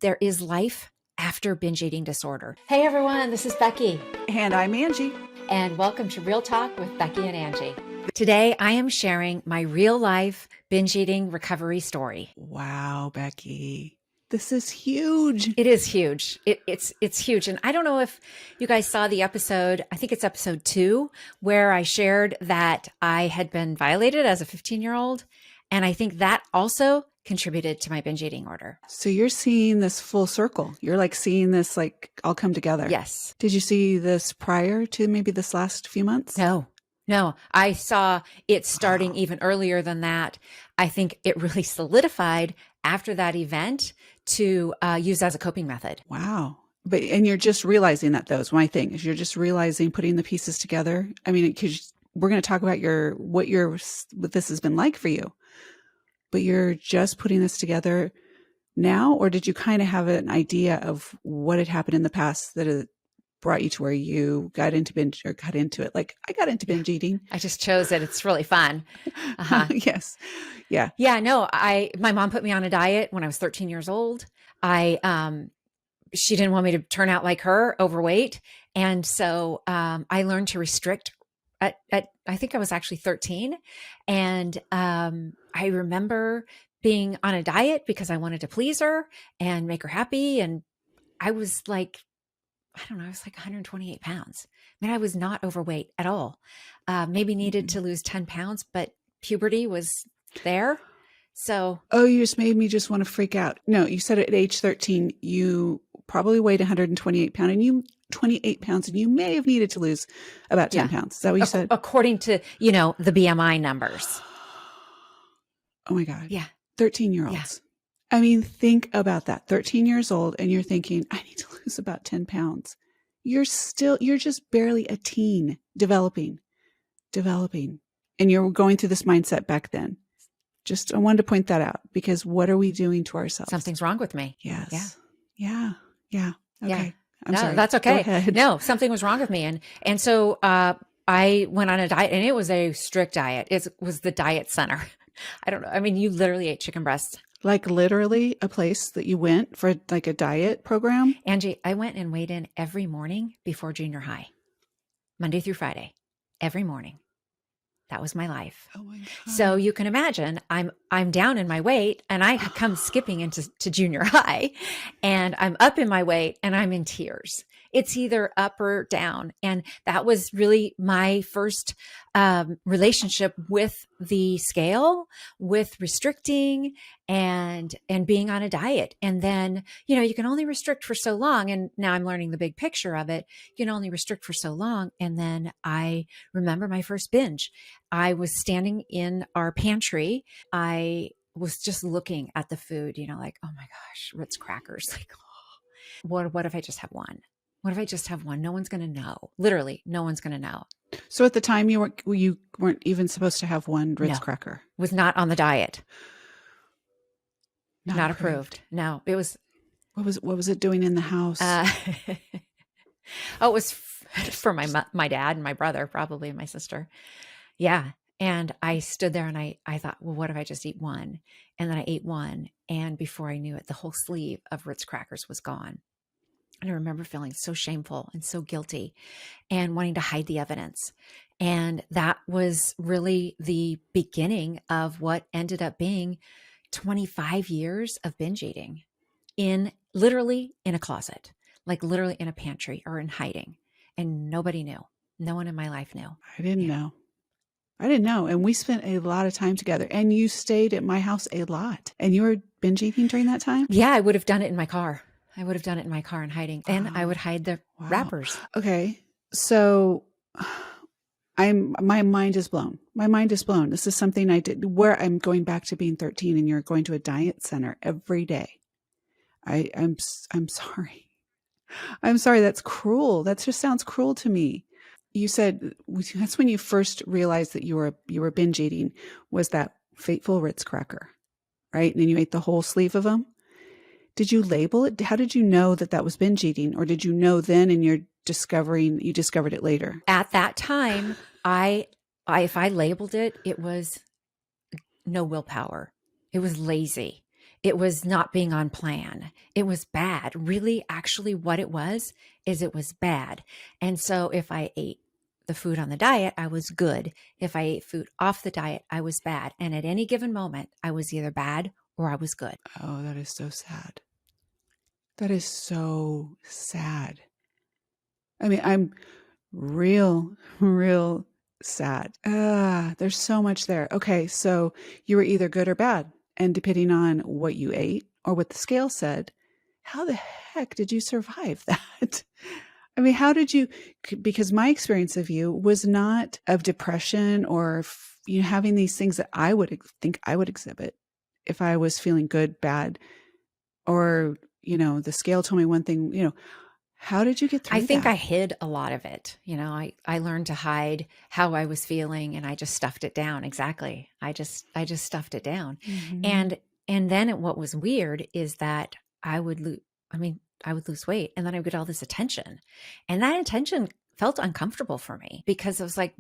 there is life after binge eating disorder. Hey everyone, this is Becky. And I'm Angie. And welcome to Real Talk with Becky and Angie. Today, I am sharing my real life binge eating recovery story. Wow, Becky. This is huge. It is huge. It's huge. And I don't know if you guys saw the episode, I think it's episode 2, where I shared that I had been violated as a 15-year-old. And I think that also contributed to my binge eating order. So you're seeing this full circle. You're like seeing this like all come together. Yes. Did you see this prior to maybe this last few months? No, I saw it starting even earlier than that. I think it really solidified after that event to use as a coping method. Wow. And you're just realizing that, though, is my thing, is you're just realizing, putting the pieces together. I mean, because we're going to talk about what this has been like for you, but you're just putting this together now, or did you kind of have an idea of what had happened in the past that it brought you to where you got into binge, or got into it? Like, I got into binge eating. I just chose it. It's really fun. Yes. Yeah. Yeah. No, my mom put me on a diet when I was 13 years old. She didn't want me to turn out like her, overweight. And so, I learned to restrict at I think I was actually 13. And, I remember being on a diet because I wanted to please her and make her happy. And I was like, I don't know, I was like 128 pounds. I mean, I was not overweight at all. Maybe needed to lose 10 pounds, but puberty was there. So. Oh, you just made me just want to freak out. No, you said at age 13, you probably weighed 128 pounds and you may have needed to lose about 10 pounds. Is that what you said? According to, the BMI numbers. Oh my God. Yeah. 13-year-olds. Yeah. I mean, think about that. 13 years old and you're thinking, I need to lose about 10 pounds. You're just barely a teen, developing. And you're going through this mindset back then. I wanted to point that out, because what are we doing to ourselves? Something's wrong with me. Yes. Yeah. Okay. Yeah. I'm sorry. That's okay. No, something was wrong with me. And so, I went on a diet, and it was a strict diet. It was the diet center. I don't know. I mean, you literally ate chicken breasts. Like literally a place that you went for like a diet program? Angie, I went and weighed in every morning before junior high, Monday through Friday, every morning. That was my life. Oh my God. So you can imagine I'm down in my weight, and I come skipping into junior high, and I'm up in my weight and I'm in tears. It's either up or down. And that was really my first relationship with the scale, with restricting and being on a diet. And then, you can only restrict for so long. And now I'm learning the big picture of it. You can only restrict for so long. And then I remember my first binge. I was standing in our pantry. I was just looking at the food, like, oh my gosh, Ritz crackers. Like, oh, what if I just have one? What if I just have one? No one's going to know. Literally, no one's going to know. So at the time you weren't even supposed to have one Ritz cracker. Was not on the diet. Not approved. No, it was. What was it doing in the house? It was for my dad and my brother, probably, and my sister. Yeah. And I stood there and I thought, well, what if I just eat one? And then I ate one. And before I knew it, the whole sleeve of Ritz crackers was gone. And I remember feeling so shameful and so guilty and wanting to hide the evidence. And that was really the beginning of what ended up being 25 years of binge eating, literally in a closet, like literally in a pantry or in hiding. And nobody knew. No one in my life knew. I didn't know. And we spent a lot of time together, and you stayed at my house a lot, and you were binge eating during that time? Yeah, I would have done it in my car. And hiding. Wow. And I would hide the wrappers. Okay. So my mind is blown. This is something I did where I'm going back to being 13 and you're going to a diet center every day. I'm sorry. I'm sorry. That's cruel. That just sounds cruel to me. You said that's when you first realized that you were binge eating, was that fateful Ritz cracker, right? And then you ate the whole sleeve of them. Did you label it? How did you know that was binge eating? Or did you know then and you discovered it later? At that time, if I labeled it, it was no willpower. It was lazy. It was not being on plan. It was bad. Really, actually, what it was is it was bad. And so if I ate the food on the diet, I was good. If I ate food off the diet, I was bad. And at any given moment, I was either bad or I was good. Oh, that is so sad. That is so sad. I mean, I'm real sad. There's so much there. Okay, so you were either good or bad. And depending on what you ate or what the scale said, how the heck did you survive that? I mean, how did you, because my experience of you was not of depression or having these things that I would think I would exhibit if I was feeling good, bad, or, the scale told me one thing, how did you get through I think that? I hid a lot of it. I learned to hide how I was feeling and I just stuffed it down. Exactly. I just stuffed it down. Mm-hmm. And then what was weird is that I would lose weight and then I would get all this attention. And that attention felt uncomfortable for me because I was like,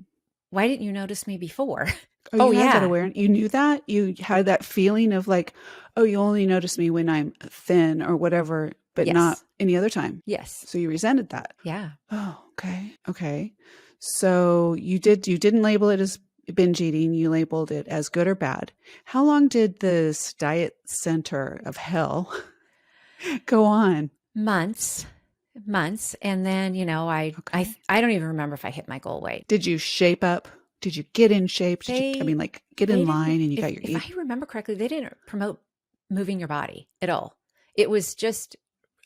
why didn't you notice me before? Oh, Oh you had that yeah. awareness. You knew that? You had that feeling of like, oh, you only notice me when I'm thin or whatever, but not Yes. any other time. Yes. So you resented that. Yeah. Oh, okay. Okay. So you didn't label it as binge eating. You labeled it as good or bad. How long did this diet center of hell go on? Months. And then, Okay. I don't even remember if I hit my goal weight. Did you shape up? Did you get in shape? Did you, They like get they in didn't line and you got if your if eat? I remember correctly, they didn't promote moving your body at all. It was just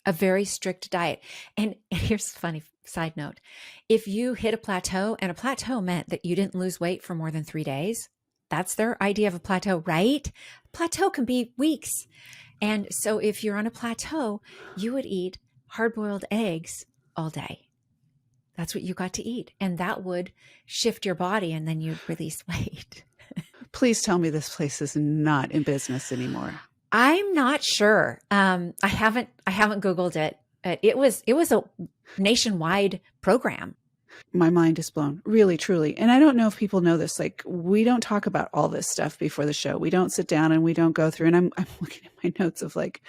a very strict diet. And here's a funny side note. If you hit a plateau, and a plateau meant that you didn't lose weight for more than 3 days, that's their idea of a plateau, right? Plateau can be weeks. And so if you're on a plateau, you would eat hard-boiled eggs all day. That's what you got to eat. And that would shift your body and then you'd release weight. Please tell me this place is not in business anymore. I'm not sure. I haven't Googled it. It was a nationwide program. My mind is blown, really, truly. And I don't know if people know this. Like, we don't talk about all this stuff before the show. We don't sit down and we don't go through. And I'm looking at my notes of like,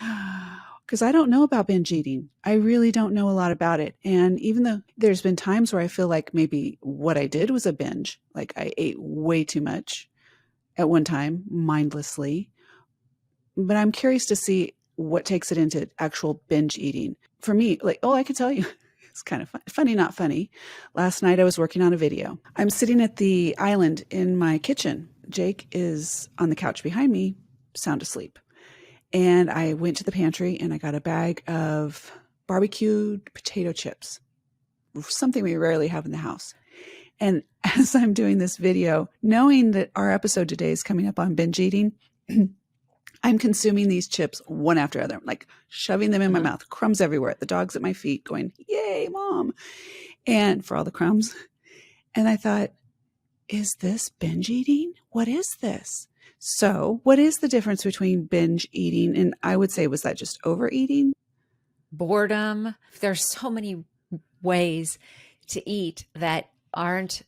because I don't know about binge eating. I really don't know a lot about it. And even though there's been times where I feel like maybe what I did was a binge, like I ate way too much at one time, mindlessly. But I'm curious to see what takes it into actual binge eating. For me, like, oh, I can tell you, it's kind of funny, not funny. Last night I was working on a video. I'm sitting at the island in my kitchen. Jake is on the couch behind me, sound asleep. And I went to the pantry and I got a bag of barbecued potato chips, something we rarely have in the house. And as I'm doing this video, knowing that our episode today is coming up on binge eating, I'm consuming these chips one after the other, like shoving them in my mouth, crumbs everywhere, the dog's at my feet going, yay, mom. And for all the crumbs. And I thought, is this binge eating? What is this? So what is the difference between binge eating and I would say, was that just overeating? Boredom. There's so many ways to eat that aren't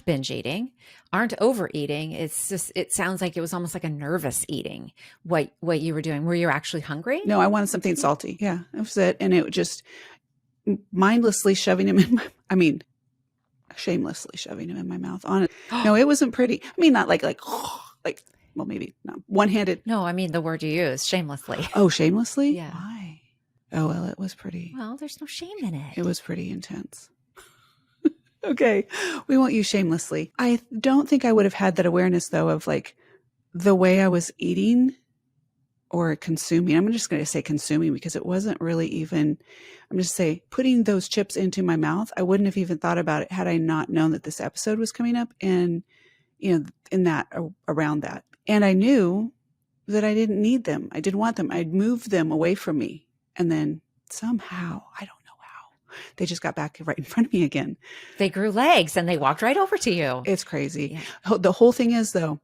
binge eating, aren't overeating. It's just, it sounds like it was almost like a nervous eating, what you were doing. Were you actually hungry? No, I wanted something salty. Yeah, that was it. And it just mindlessly shoving him in shamelessly shoving him in my mouth. No, it wasn't pretty. I mean, not like, well, maybe not one-handed. No, I mean the word you use, shamelessly. Oh, shamelessly? Yeah. Why? Oh, well, it was pretty. Well, there's no shame in it. It was pretty intense. Okay, we won't use shamelessly. I don't think I would have had that awareness, though, of like the way I was eating or consuming. I'm just going to say consuming because it wasn't really even, I'm just say putting those chips into my mouth. I wouldn't have even thought about it had I not known that this episode was coming up and, in that, around that. And I knew that I didn't need them. I didn't want them. I'd moved them away from me. And then somehow, I don't know how, they just got back right in front of me again. They grew legs and they walked right over to you. It's crazy. Yeah. The whole thing is, though,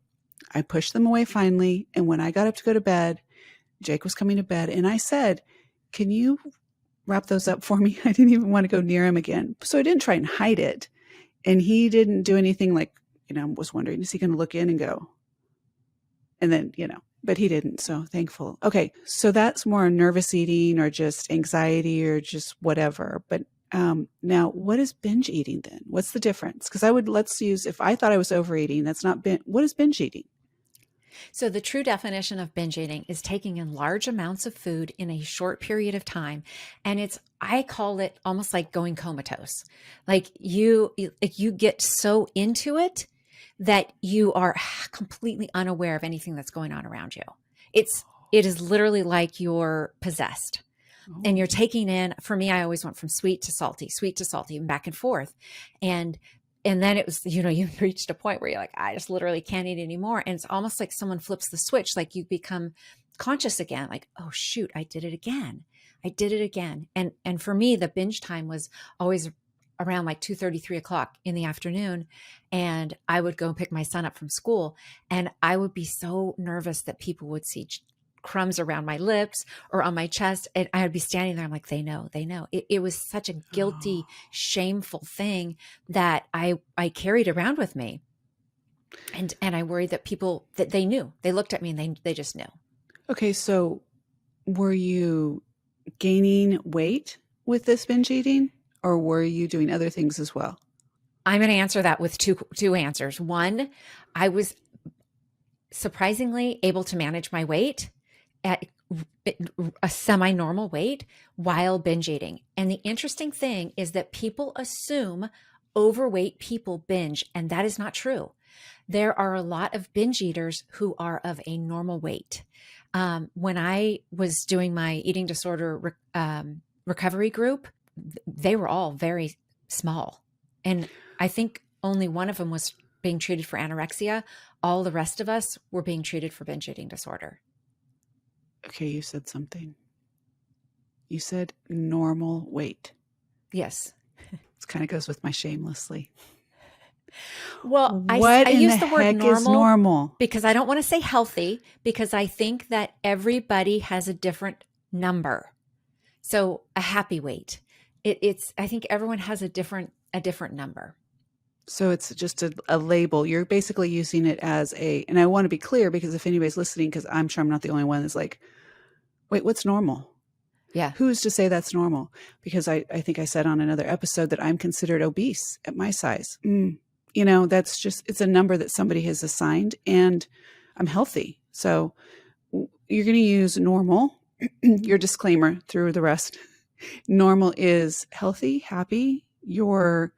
I pushed them away finally. And when I got up to go to bed, Jake was coming to bed. And I said, can you wrap those up for me? I didn't even want to go near him again. So I didn't try and hide it. And he didn't do anything like, was wondering, is he going to look in and go? And then, but he didn't. So thankful. Okay. So that's more nervous eating or just anxiety or just whatever. But now what is binge eating then? What's the difference? Because let's use, if I thought I was overeating, that's not what is binge eating? So the true definition of binge eating is taking in large amounts of food in a short period of time. And I call it almost like going comatose. Like you get so into it that you are completely unaware of anything that's going on around you. It is literally like you're possessed. And you're taking in, for me, I always went from sweet to salty, and back and forth. And then it was, you reached a point where you're like, I just literally can't eat anymore. And it's almost like someone flips the switch, like you become conscious again, like, oh shoot, I did it again. And for me, the binge time was always around like 2:30, 3:00 in the afternoon. And I would go and pick my son up from school. And I would be so nervous that people would see crumbs around my lips or on my chest. And I would be standing there. I'm like, they know. It was such a guilty, shameful thing that I carried around with me. And I worried that people, that they knew, they looked at me and they just knew. Okay. So were you gaining weight with this binge eating, or were you doing other things as well? I'm going to answer that with two answers. One, I was surprisingly able to manage my weight at a semi-normal weight while binge eating. And the interesting thing is that people assume overweight people binge, and that is not true. There are a lot of binge eaters who are of a normal weight. When I was doing my eating disorder recovery group, they were all very small. And I think only one of them was being treated for anorexia. All the rest of us were being treated for binge eating disorder. Okay, you said something. You said normal weight. Yes. It kind of goes with my shamelessly. Well, I use the word normal because I don't want to say healthy, because I think that everybody has a different number. So a happy weight. I think everyone has a different number. So it's just a label. You're basically using it as and I want to be clear, because if anybody's listening, because I'm sure I'm not the only one that's like, wait, what's normal? Yeah. Who's to say that's normal? Because I think I said on another episode that I'm considered obese at my size. That's just, it's a number that somebody has assigned, and I'm healthy. So you're going to use normal, your disclaimer through the rest. Normal is healthy, happy. What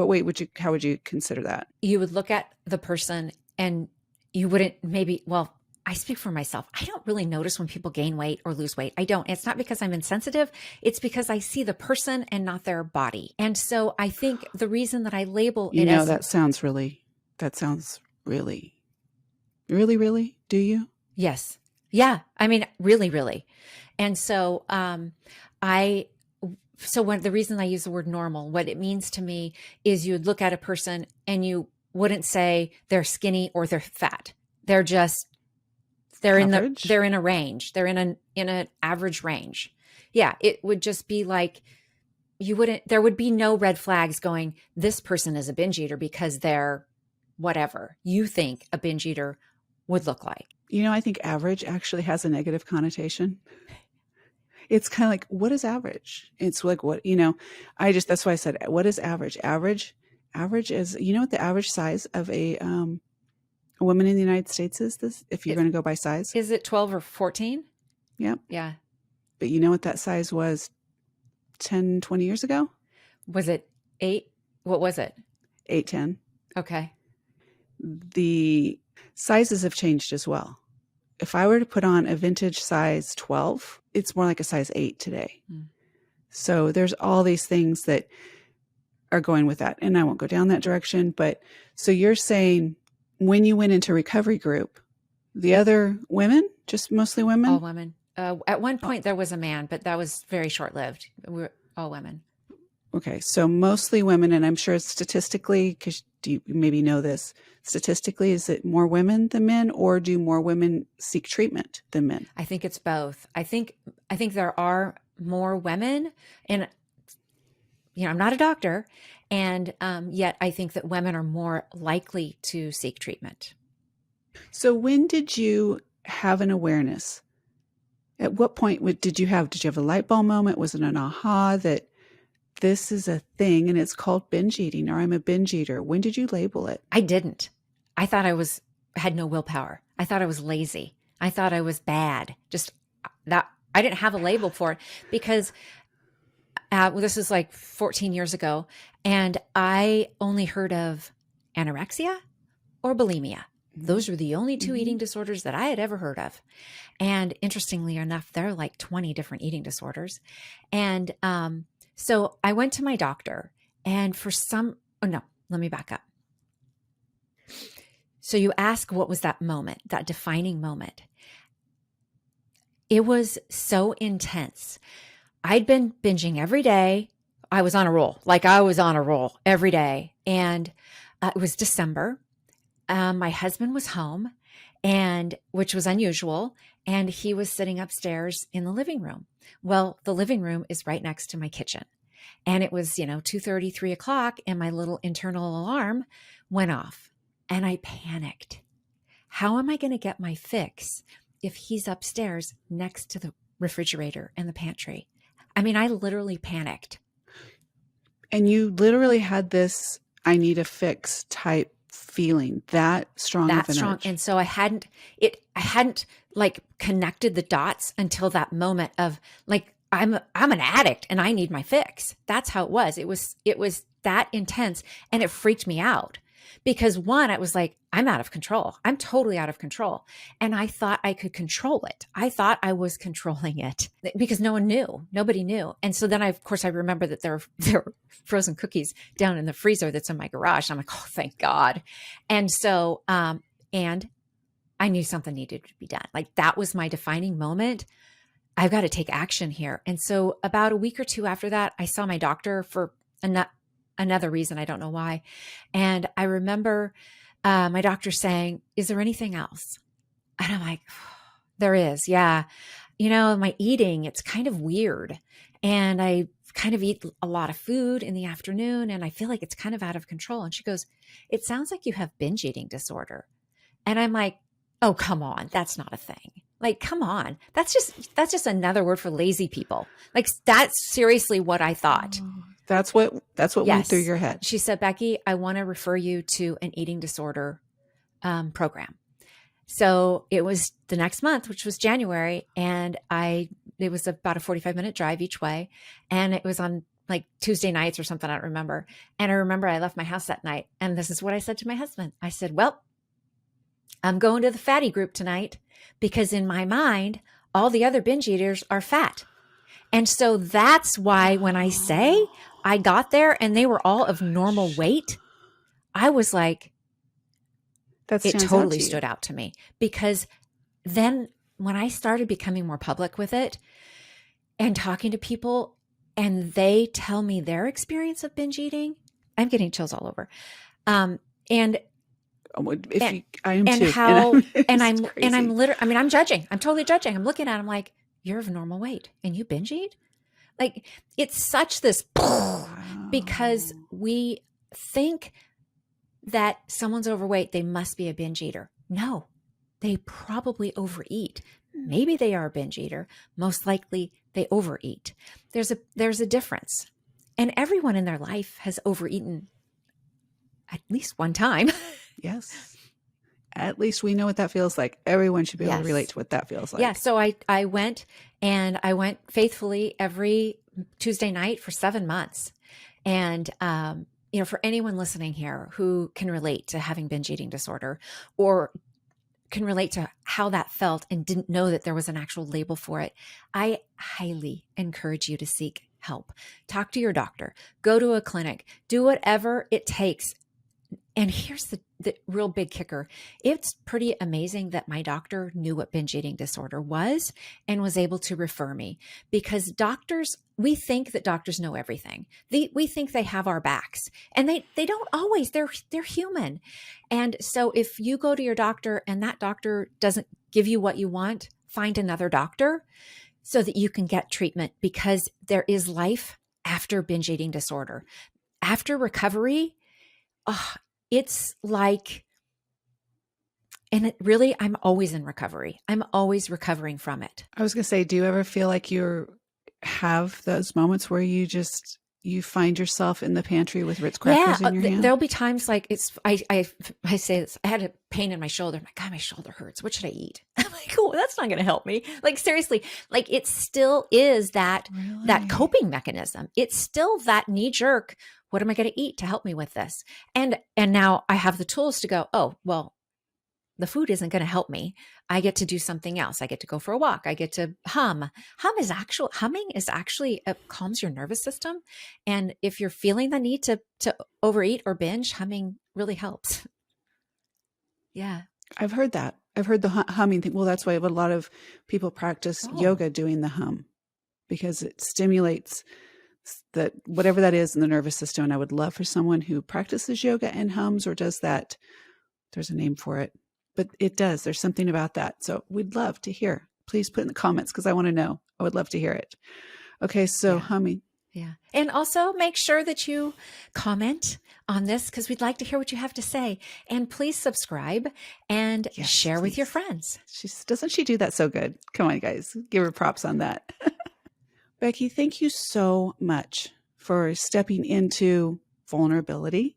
weight how would you consider that? You would look at the person and you wouldn't I speak for myself. I don't really notice when people gain weight or lose weight. I don't. It's not because I'm insensitive. It's because I see the person and not their body. And so I think the reason that I label it as... that sounds really, really, really, do you? Yes. Yeah. I mean, really, really. And so the reason I use the word normal, what it means to me is you would look at a person and you wouldn't say they're skinny or they're fat. They're Average? they're in a range. They're in an average range. Yeah. It would just be like, there would be no red flags going, this person is a binge eater because they're whatever you think a binge eater would look like. I think average actually has a negative connotation. It's kind of like, what is average? It's like, that's why I said, what is average? Average is, what the average size of a woman in the United States is, if you're going to go by size? Is it 12 or 14? Yep. Yeah. But you know what that size was 10, 20 years ago? Was it 8? What was it? 8, 10. Okay. The sizes have changed as well. If I were to put on a vintage size 12, it's more like a size 8 today. So there's all these things that are going with that. And I won't go down that direction. But so you're saying when you went into recovery group, the other women, just mostly women? All women. At one point there was a man, but that was very short-lived. We were all women. Okay. So mostly women. And I'm sure statistically, because you maybe know this, statistically, is it more women than men, or do more women seek treatment than men? I think it's both. I think there are more women, and I'm not a doctor, and yet I think that women are more likely to seek treatment. So when did you have an awareness? At what point did you have a light bulb moment? Was it an aha that this is a thing and it's called binge eating, or I'm a binge eater? When did you label it? I didn't. I thought had no willpower. I thought I was lazy. I thought I was bad. Just that I didn't have a label for it because this is like 14 years ago, and I only heard of anorexia or bulimia. Those were the only two eating disorders that I had ever heard of. And interestingly enough, there are like 20 different eating disorders. And so I went to my doctor, and let me back up. So you ask, what was that moment, that defining moment? It was so intense. I'd been binging every day. I was on a roll. Every day. And it was December. My husband was home, and which was unusual. And he was sitting upstairs in the living room. Well, the living room is right next to my kitchen. And it was, 2:30, 3 o'clock, and my little internal alarm went off. And I panicked. How am I going to get my fix if he's upstairs next to the refrigerator and the pantry? I mean, I literally panicked. And you literally had this, I need a fix type feeling, that strong of an urge. And so I hadn't like connected the dots until that moment of like, I'm an addict and I need my fix. That's how it was. It was that intense, and it freaked me out because one, I was like, I'm out of control. I'm totally out of control. And I thought I could control it. I thought I was controlling it because nobody knew. And so then of course I remember that there were frozen cookies down in the freezer that's in my garage. I'm like, oh, thank God. And so, and I knew something needed to be done. Like that was my defining moment. I've got to take action here. And so about a week or two after that, I saw my doctor for another reason. I don't know why. And I remember my doctor saying, is there anything else? And I'm like, there is. Yeah. My eating, it's kind of weird. And I kind of eat a lot of food in the afternoon, and I feel like it's kind of out of control. And she goes, it sounds like you have binge eating disorder. And I'm like, oh, come on. That's not a thing. Like, come on. That's just another word for lazy people. Like, that's seriously what I thought. That's what went through your head. She said, Beckie, I want to refer you to an eating disorder program. So it was the next month, which was January. And it was about a 45-minute drive each way. And it was on like Tuesday nights or something. I don't remember. And I remember I left my house that night. And this is what I said to my husband. I said, well, I'm going to the fatty group tonight because in my mind, all the other binge eaters are fat. And so that's why when I say I got there and they were all of normal weight, I was like, it totally stood out to me. Because then when I started becoming more public with it and talking to people and they tell me their experience of binge eating, I'm getting chills all over. I'm too. I'm literally, I'm judging. I'm totally judging. I'm looking at them like, you're of normal weight and you binge eat? Like, it's such this because we think that someone's overweight, they must be a binge eater. No, they probably overeat. Maybe they are a binge eater. Most likely they overeat. There's a difference. And everyone in their life has overeaten at least one time. Yes. At least we know what that feels like. Everyone should be able to relate to what that feels like. Yeah. So I went faithfully every Tuesday night for 7 months. And, for anyone listening here who can relate to having binge eating disorder or can relate to how that felt and didn't know that there was an actual label for it, I highly encourage you to seek help. Talk to your doctor, go to a clinic, do whatever it takes. And here's the real big kicker. It's pretty amazing that my doctor knew what binge eating disorder was and was able to refer me, because we think that doctors know everything. We think they have our backs, and they don't always. They're human. And so if you go to your doctor and that doctor doesn't give you what you want, find another doctor so that you can get treatment, because there is life after binge eating disorder. After recovery, it's like And it really, I'm always in recovery. I'm always recovering from it. I was going to say, do you ever feel like have those moments where you find yourself in the pantry with Ritz Yeah, crackers in your hand? there'll be times like I say this. I had a pain in my shoulder. I'm like, God, my shoulder hurts. What should I eat? I'm like, oh, that's not going to help me. Like seriously, like it still is that Really? coping mechanism. It's still that knee jerk. What am I going to eat to help me with this? And now I have the tools to go. Oh, well, the food isn't going to help me. I get to do something else. I get to go for a walk. I get to hum. Humming is actually calms your nervous system. And if you're feeling the need to overeat or binge, humming really helps. Yeah. I've heard that. I've heard the humming thing. Well, that's why a lot of people practice Oh, yoga doing the hum because it stimulates that whatever that is in the nervous system. And I would love for someone who practices yoga and hums or does that. There's a name for it, but it does. There's something about that. So we'd love to hear. Please put in the comments because I want to know. I would love to hear it. Okay, so yeah. humming. Yeah. And also make sure that you comment on this because we'd like to hear what you have to say. And please subscribe and Yes, share with your please. friends. Doesn't she do that so good? Come on, guys. Give her props on that. Beckie, thank you so much for stepping into vulnerability,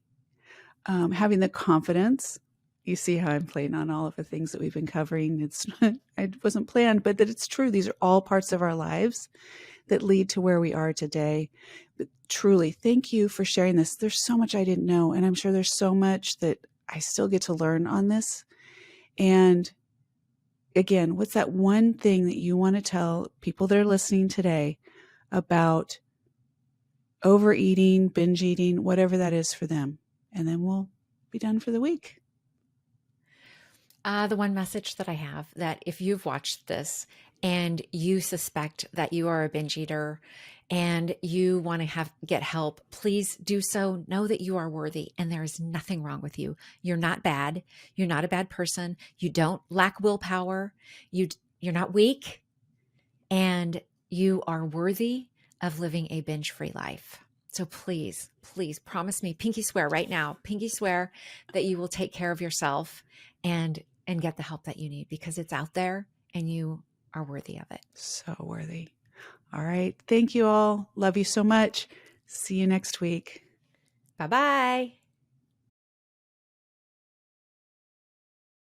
having the confidence. You see how I'm playing on all of the things that we've been covering. It wasn't planned, but that it's true. These are all parts of our lives that lead to where we are today. But truly, thank you for sharing this. There's so much I didn't know, and I'm sure there's so much that I still get to learn on this. And again, what's that one thing that you want to tell people that are listening today about overeating, binge eating, whatever that is for them? And then we'll be done for the week. The one message that I have that if you've watched this and you suspect that you are a binge eater and you want to get help, please do so. Know that you are worthy and there is nothing wrong with you. You're not bad. You're not a bad person. You don't lack willpower. You're not weak, and you are worthy of living a binge-free life. So please, please promise me, pinky swear right now, pinky swear that you will take care of yourself and get the help that you need because it's out there and you are worthy of it. So worthy. All right. Thank you all. Love you so much. See you next week. Bye-bye.